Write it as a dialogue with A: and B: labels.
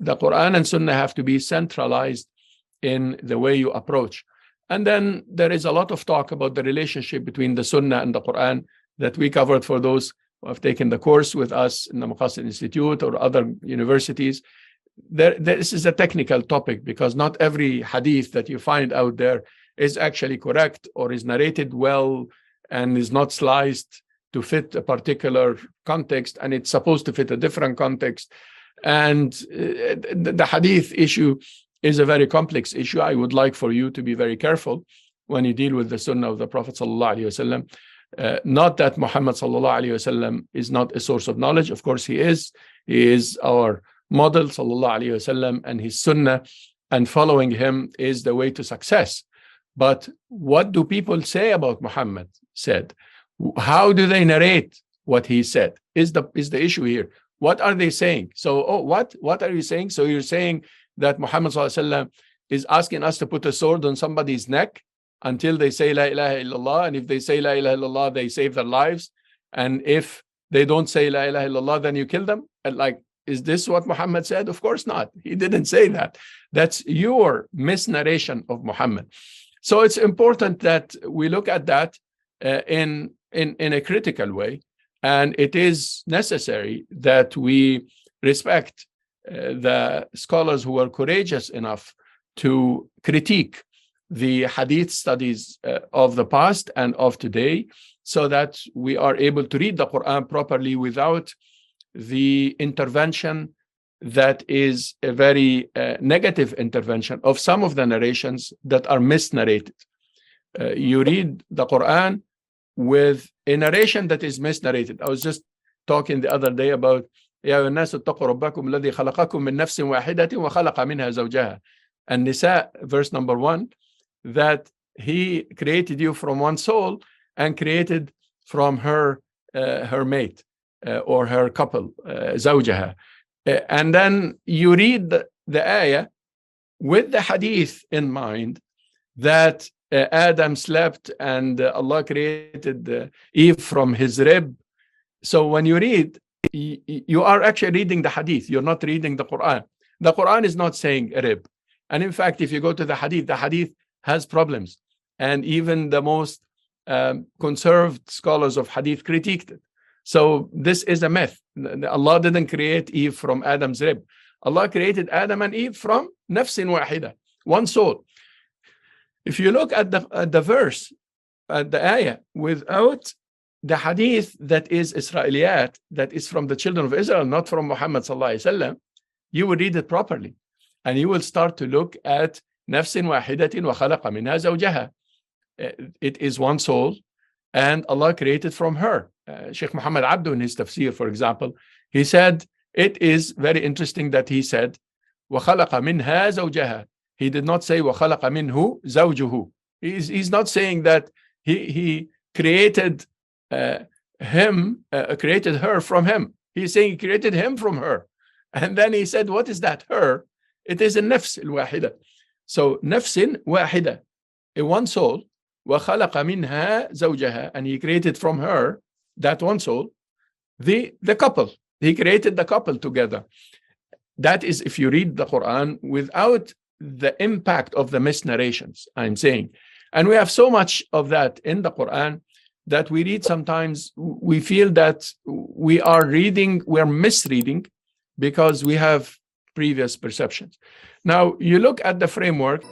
A: the Quran and Sunnah have to be centralized in the way you approach. And then there is a lot of talk about the relationship between the Sunnah and the Quran that we covered for those who have taken the course with us in the Maqasid Institute or other universities. This is a technical topic because not every hadith that you find out there is actually correct or is narrated well and is not sliced to fit a particular context, and it's supposed to fit a different context. And the hadith issue is a very complex issue. I would like for you to be very careful when you deal with the Sunnah of the Prophet ﷺ. Not that Muhammad ﷺ is not a source of knowledge. Of course, he is. He is our model, ﷺ, and his Sunnah and following him is the way to success. But what do people say about Muhammad said? How do they narrate what he said? Is the issue here? What are they saying? So, what are you saying? So you're saying that Muhammad ﷺ is asking us to put a sword on somebody's neck until they say La ilaha illallah, and if they say La ilaha illallah, they save their lives, and if they don't say La ilaha illallah, then you kill them? And is this what Muhammad said? Of course not. He didn't say that. That's your misnarration of Muhammad. So it's important that we look at that in a critical way, and it is necessary that we respect the scholars who are courageous enough to critique the hadith studies of the past and of today, so that we are able to read the Quran properly without the intervention that is a very negative intervention of some of the narrations that are misnarrated. You read the Quran with a narration that is misnarrated. I was just talking the other day about يا أيها الناس اتقوا ربكم الذي خلقكم من نفس واحدة وخلق منها زوجها. And Nisa, verse number 1, that he created you from one soul and created from her mate or her couple, زوجها. And then you read the ayah with the hadith in mind that Adam slept and Allah created Eve from his rib. So when you read, you are actually reading the hadith. You're not reading the Quran. The Quran is not saying rib. And in fact, if you go to the hadith has problems. And even the most conserved scholars of hadith critiqued it. So this is a myth. Allah didn't create Eve from Adam's rib. Allah created Adam and Eve from nafsin wahida, one soul. If you look at the verse, at the ayah, without the hadith that is Israeliyat, that is from the children of Israel, not from Muhammad sallallahu alaihi wasallam, you will read it properly. And you will start to look at nafsin wahidatin wa khalaqa minha zawjaha. It is one soul, and Allah created from her. Sheikh Muhammad Abdu in his tafsir, for example, he said, it is very interesting that he said, وَخَلَقَ مِنْهَا زَوْجَهَا. He did not say, وَخَلَقَ مِنْهُ زَوْجُهُ. He's not saying that he created created her from him. He's saying he created him from her. And then he said, what is that her? It is a nafs al-wahida. So, nafsin wahida, a one soul, وَخَلَقَ مِنْهَا زَوْجَهَا. And he created from her, that one soul, the couple. He created the couple together. That is if you read the Quran without the impact of the misnarrations, I'm saying. And we have so much of that in the Quran that we read sometimes, we feel that we are misreading because we have previous perceptions. Now, you look at the framework.